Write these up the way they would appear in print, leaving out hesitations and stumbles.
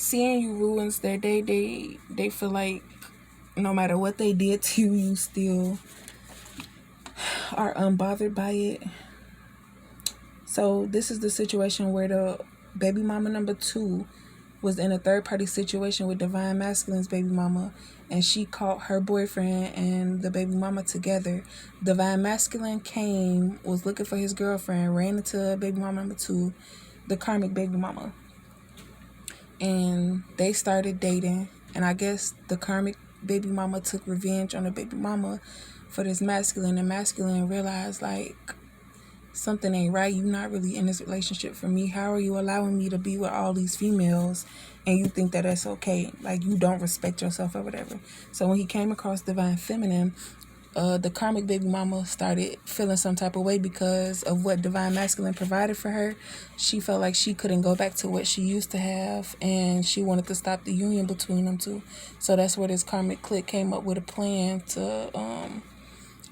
seeing you ruins their day. They feel like no matter what they did to you, you still are unbothered by it. So this is the situation where the baby mama number 2 was in a third-party situation with Divine Masculine's baby mama, and she caught her boyfriend and the baby mama together. Divine Masculine came, was looking for his girlfriend, ran into baby mama number 2, the karmic baby mama, and they started dating. And I guess the karmic baby mama took revenge on the baby mama for this masculine, and masculine realized, like, something ain't right. You're not really in this relationship for me. How are you allowing me to be with all these females and you think that that's okay? Like, you don't respect yourself or whatever. So when he came across Divine Feminine, the karmic baby mama started feeling some type of way because of what Divine Masculine provided for her. She felt like she couldn't go back to what she used to have, and she wanted to stop the union between them two. So that's where this karmic clique came up with a plan to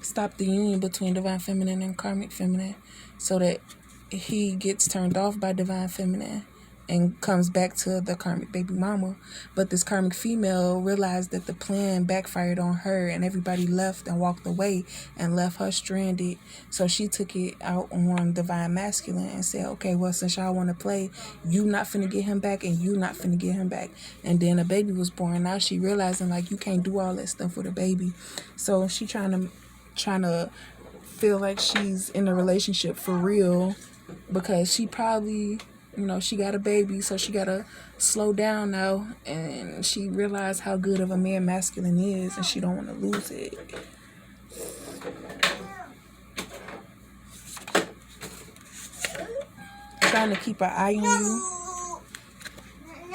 stop the union between Divine Feminine and Karmic Feminine, so that he gets turned off by Divine Feminine and comes back to the karmic baby mama. But this karmic female realized that the plan backfired on her, and everybody left and walked away and left her stranded. So she took it out on Divine Masculine and said, okay, well, since y'all want to play, you not finna get him back and you not finna get him back. And then a baby was born. Now she realizing, like, you can't do all that stuff with a baby. So she trying to feel like she's in a relationship for real, because she probably, she got a baby, so she gotta slow down now, and she realized how good of a man masculine is, and she don't want to lose it. Trying to keep an eye on you.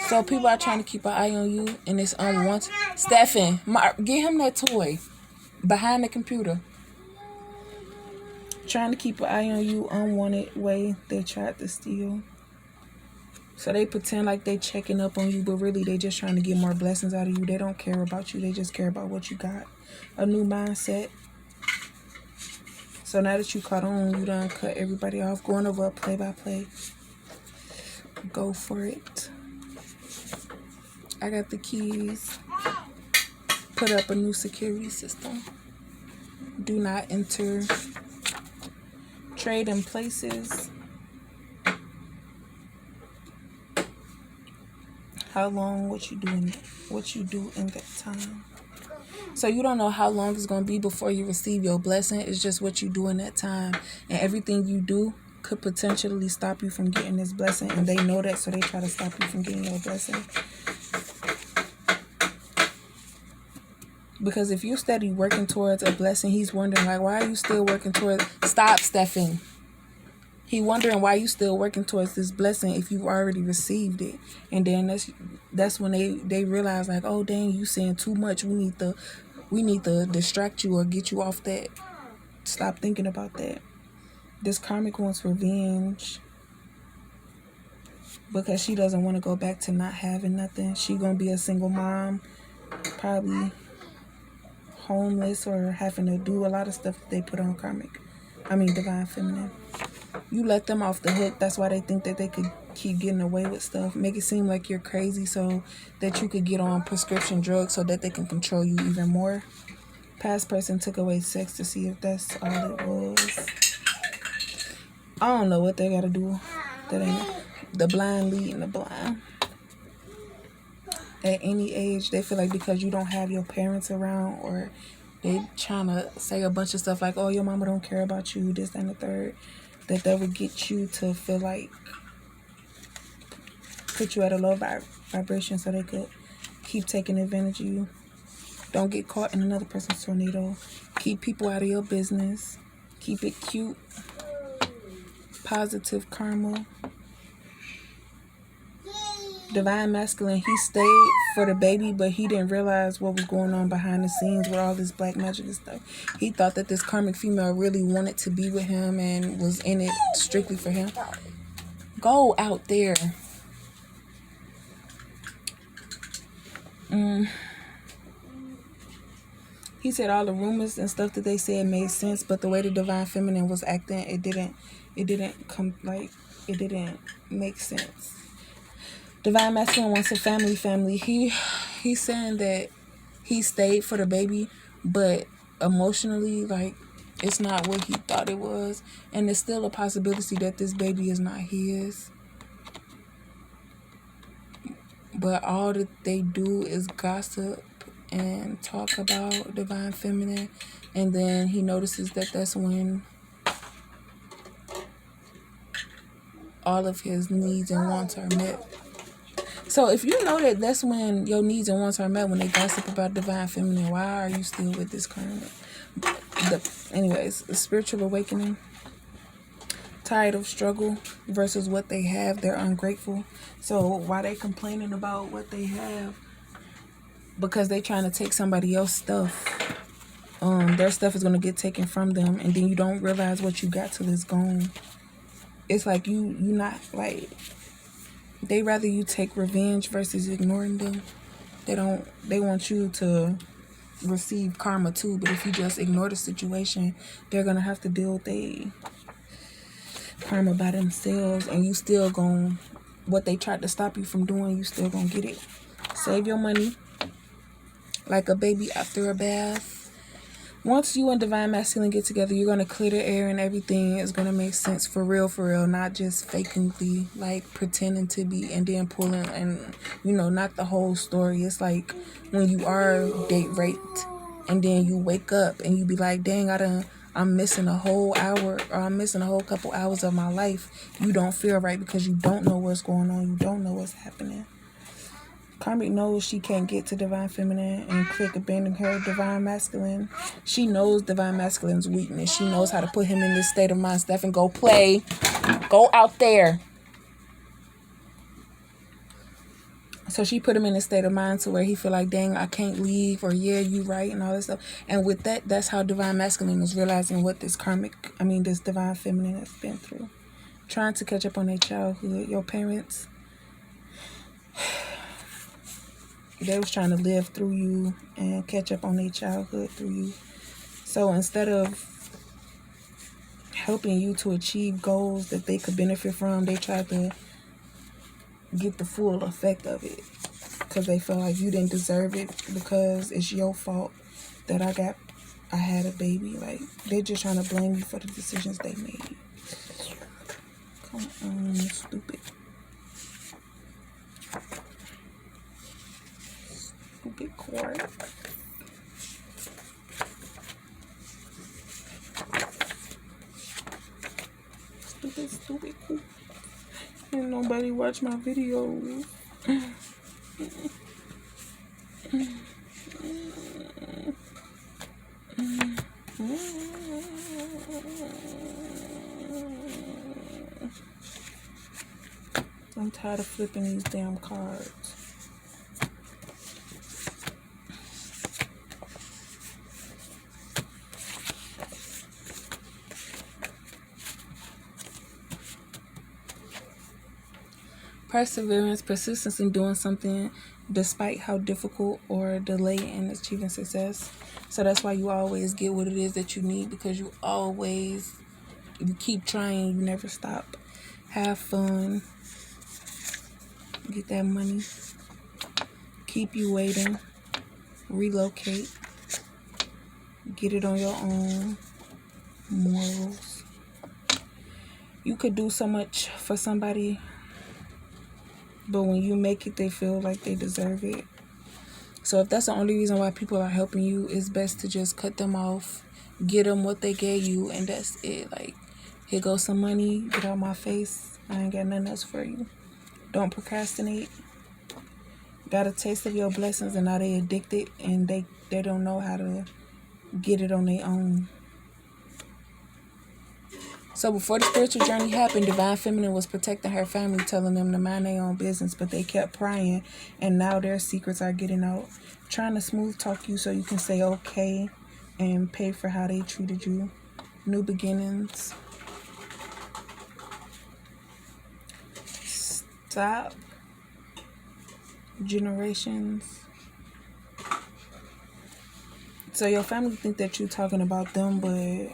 So people are trying to keep an eye on you, and it's unwanted. Stephen, get him that toy behind the computer. Trying to keep an eye on you, unwanted way they tried to steal. So they pretend like they checking up on you, but really they just trying to get more blessings out of you. They don't care about you. They just care about what you got. A new mindset. So now that you caught on, you done cut everybody off. Going over a play-by-play. Go for it. I got the keys. Put up a new security system. Do not enter. Trade in places. How long, what you do in that time. So you don't know how long it's going to be before you receive your blessing. It's just what you do in that time. And everything you do could potentially stop you from getting this blessing. And they know that, so they try to stop you from getting your blessing. Because if you steady working towards a blessing, he's wondering, like, why are you still working towards... Stop, Stephen. He wondering why you still working towards this blessing if you've already received it. And then that's when they realize, like, oh, dang, you saying too much. We need to distract you or get you off that. Stop thinking about that. This karmic wants revenge because she doesn't want to go back to not having nothing. She gonna be a single mom, probably homeless, or having to do a lot of stuff that they put on Divine Feminine. You let them off the hook. That's why they think that they could keep getting away with stuff. Make it seem like you're crazy so that you could get on prescription drugs so that they can control you even more. Past person took away sex to see if that's all it was. I don't know what they gotta do. That ain't the blind leading the blind. At any age, they feel like because you don't have your parents around, or they trying to say a bunch of stuff like, oh, your mama don't care about you, this and the third, that would get you to feel like, put you at a low vibration so they could keep taking advantage of you. Don't get caught in another person's tornado. Keep people out of your business. Keep it cute. Positive karma. Divine Masculine, he stayed for the baby, but he didn't realize what was going on behind the scenes with all this black magic and stuff. He thought that this karmic female really wanted to be with him and was in it strictly for him. Go out there. He said all the rumors and stuff that they said made sense, but the way the Divine Feminine was acting, it didn't make sense. Divine Masculine wants a family. He's saying that he stayed for the baby, but emotionally, like, it's not what he thought it was. And there's still a possibility that this baby is not his. But all that they do is gossip and talk about Divine Feminine. And then he notices that that's when all of his needs and wants are met. So if you know that that's when your needs and wants are met, when they gossip about Divine Feminine, why are you still with this current? Anyways, the spiritual awakening. Tired of struggle versus what they have, they're ungrateful. So why they complaining about what they have? Because they trying to take somebody else's stuff. Their stuff is going to get taken from them, and then you don't realize what you got till it's gone. It's like you not, like, they rather you take revenge versus ignoring them. They want you to receive karma too, but if you just ignore the situation, they're going to have to deal with their karma by themselves, and you still going, what they tried to stop you from doing, you still going to get it. Save your money like a baby after a bath. Once you and Divine Masculine get together, you're going to clear the air and everything is going to make sense for real, not just fakingly, like pretending to be and then pulling, and, you know, not the whole story. It's like when you are date raped and then you wake up and you be like, dang, I'm missing a whole hour, or I'm missing a whole couple hours of my life. You don't feel right because you don't know what's going on. You don't know what's happening. Karmic knows she can't get to Divine Feminine and click abandon her Divine Masculine. She knows Divine Masculine's weakness. She knows how to put him in this state of mind. Steph, and go play. Go out there. So she put him in a state of mind to where he feel like, dang, I can't leave, or yeah, you right, and all this stuff. And with that, that's how Divine Masculine is realizing what this this Divine Feminine has been through. Trying to catch up on their childhood. Your parents, they was trying to live through you and catch up on their childhood through you. So instead of helping you to achieve goals that they could benefit from, they tried to get the full effect of it because they felt like you didn't deserve it because it's your fault that I had a baby. Like, they're just trying to blame you for the decisions they made. Come on, stupid cord. Stupid cool. Ain't nobody watch my videos. I'm tired of flipping these damn cards. Perseverance, persistence in doing something despite how difficult or delay in achieving success. So that's why you always get what it is that you need, because you keep trying, you never stop. Have fun. Get that money. Keep you waiting. Relocate. Get it on your own. Morals. You could do so much for somebody, but when you make it, they feel like they deserve it. So if that's the only reason why people are helping you, it's best to just cut them off, get them what they gave you, and that's it. Like, here goes some money, get out my face. I ain't got nothing else for you. Don't procrastinate. Got a taste of your blessings and now they addicted and they don't know how to get it on their own. So before the spiritual journey happened, Divine Feminine was protecting her family, telling them to mind their own business, but they kept prying, and now their secrets are getting out. Trying to smooth talk you so you can say okay and pay for how they treated you. New beginnings. Stop. Generations. So your family think that you're talking about them, but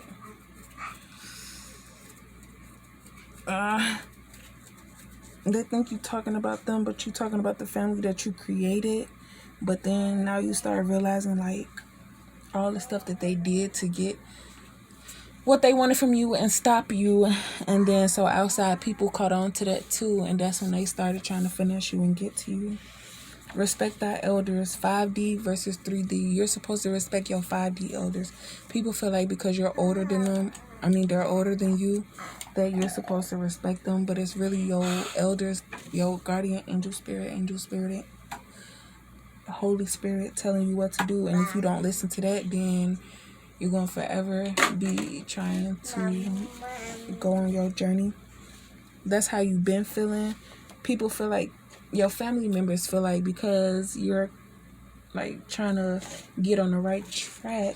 They think you talking about them, but you talking about the family that you created. But then now you start realizing like all the stuff that they did to get what they wanted from you and stop you. And then so outside people caught on to that too, and that's when they started trying to finesse you and get to you. Respect our elders. 5D versus 3D. You're supposed to respect your 5D elders. People feel like because you're older than them, they're older than you, that you're supposed to respect them, but it's really your elders, your guardian angel spirit, Holy Spirit telling you what to do. And if you don't listen to that, then you're going to forever be trying to go on your journey. That's how you've been feeling. People feel like, your family members feel like because you're like trying to get on the right track,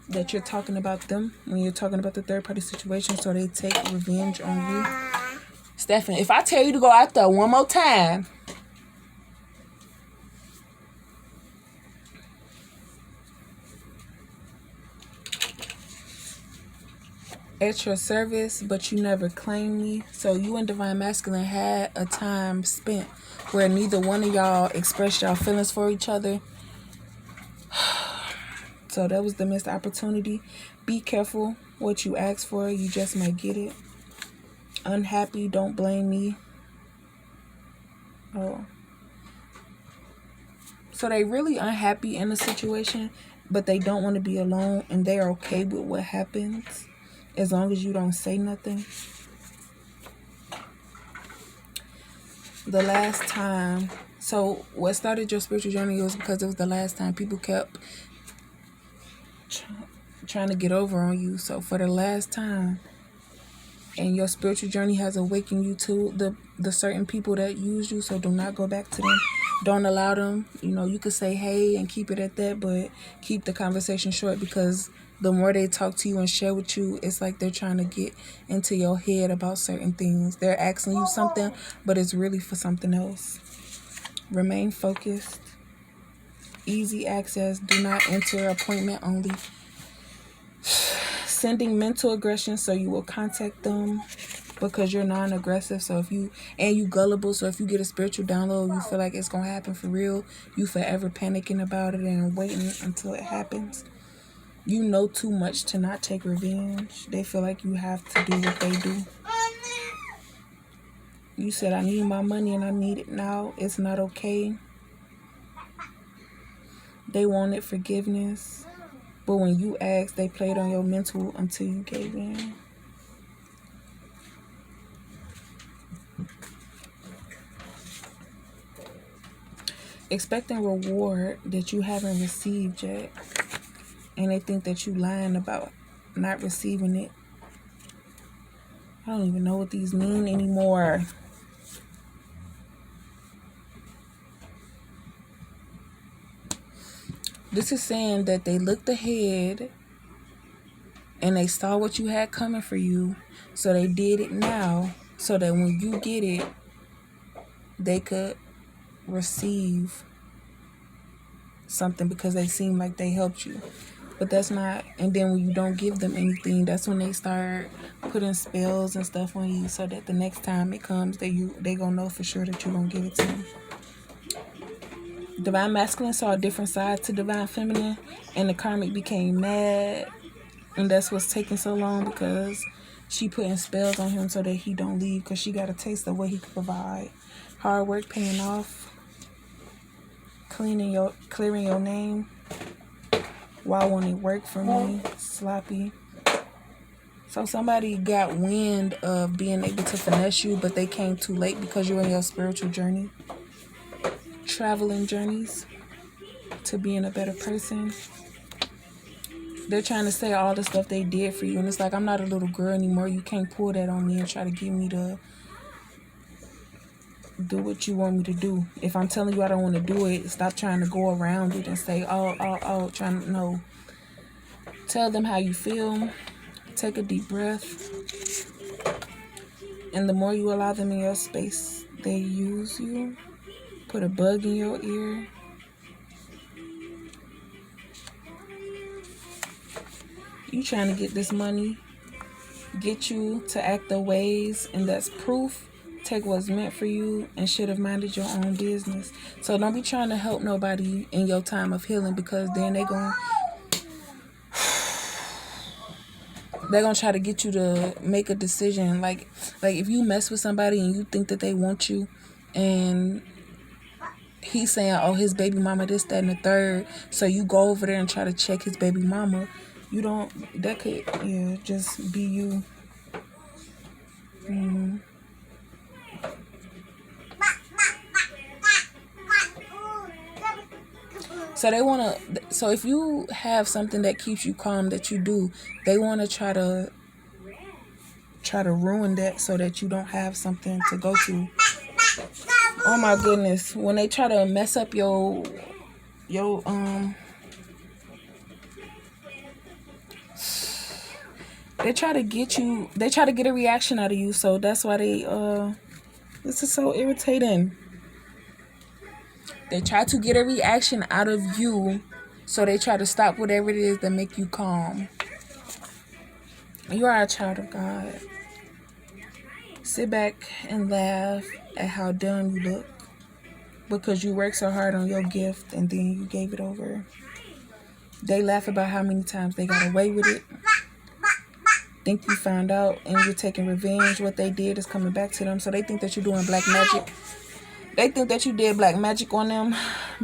that you're talking about them when you're talking about the third party situation, so they take revenge on you. Stephanie, if I tell you to go out there one more time, at your service, but you never claimed me. So you and Divine Masculine had a time spent where neither one of y'all expressed y'all feelings for each other. So that was the missed opportunity. Be careful what you ask for. You just might get it. Unhappy, don't blame me. Oh. So they really unhappy in the situation, but they don't want to be alone, and they're okay with what happens as long as you don't say nothing. The last time, so what started your spiritual journey was because it was the last time. People kept trying to get over on you. So for the last time, and your spiritual journey has awakened you to the certain people that use you, so do not go back to them. Don't allow them. You could say hey and keep it at that, but keep the conversation short, because the more they talk to you and share with you, it's like they're trying to get into your head about certain things. They're asking you something, but it's really for something else. Remain focused. Easy access. Do not enter. Appointment only. Sending mental aggression, so you will contact them because you're non-aggressive. So you gullible. So if you get a spiritual download, you feel like it's gonna happen for real, you forever panicking about it and waiting until it happens. You know too much to not take revenge. They feel like you have to do what they do. You said, I need my money and I need it now. It's not okay. They wanted forgiveness, but when you asked, they played on your mental until you gave in. Expecting reward that you haven't received yet, and they think that you lying about not receiving it. I don't even know what these mean anymore. This is saying that they looked ahead and they saw what you had coming for you, so they did it now, so that when you get it, they could receive something because they seem like they helped you. But that's not. And then when you don't give them anything, that's when they start putting spells and stuff on you, so that the next time it comes, they gonna know for sure that you're gonna give it to them. Divine Masculine saw a different side to Divine Feminine, and the karmic became mad, and that's what's taking so long, because she putting spells on him so that he don't leave, because she got a taste of what he could provide. Hard work paying off. Clearing your name. Why won't it work for me? Sloppy. So somebody got wind of being able to finesse you, but they came too late because you're in your spiritual journey. Traveling journeys to being a better person. They're trying to say all the stuff they did for you, and it's like, I'm not a little girl anymore. You can't pull that on me and try to get me to do what you want me to do. If I'm telling you I don't want to do it, stop trying to go around it and say, no. Tell them how you feel. Take a deep breath. And the more you allow them in your space, they use you. Put a bug in your ear. You trying to get this money, get you to act the ways, and that's proof take what's meant for you and should have minded your own business. So don't be trying to help nobody in your time of healing, because then they're gonna try to get you to make a decision. Like if you mess with somebody and you think that they want you, and he's saying, oh, his baby mama this, that, and the third, so you go over there and try to check his baby mama, that could just be you. So if you have something that keeps you calm, that you do, they want to try to ruin that so that you don't have something to go to. Oh my goodness, when they try to mess up your they try to get a reaction out of you. So that's why this is so irritating. They try to get a reaction out of you, so they try to stop whatever it is that make you calm. You are a child of God. Sit back and laugh at how dumb you look, because you worked so hard on your gift and then you gave it over. They laugh about how many times they got away with it. Think you found out and you're taking revenge. What they did is coming back to them. So they think that you're doing black magic. They think that you did black magic on them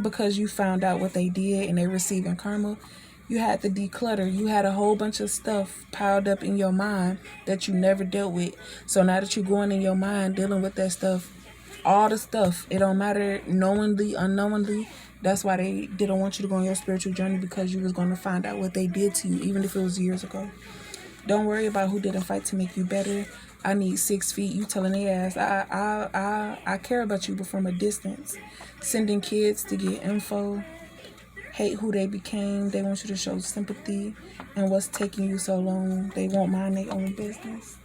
because you found out what they did and they're receiving karma. You had to declutter. You had a whole bunch of stuff piled up in your mind that you never dealt with. So now that you're going in your mind dealing with that stuff, all the stuff, it don't matter, knowingly, unknowingly. That's why they didn't want you to go on your spiritual journey, because you was going to find out what they did to you, even if it was years ago. Don't worry about who didn't fight to make you better. I need 6 feet. You telling their ass, I care about you, but from a distance. Sending kids to get info. Hate who they became. They want you to show sympathy. And what's taking you so long? They won't mind their own business.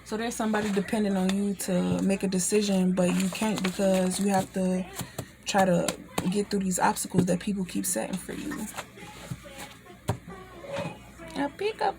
So there's somebody depending on you to make a decision, but you can't, because you have to try to get through these obstacles that people keep setting for you. Now pick up.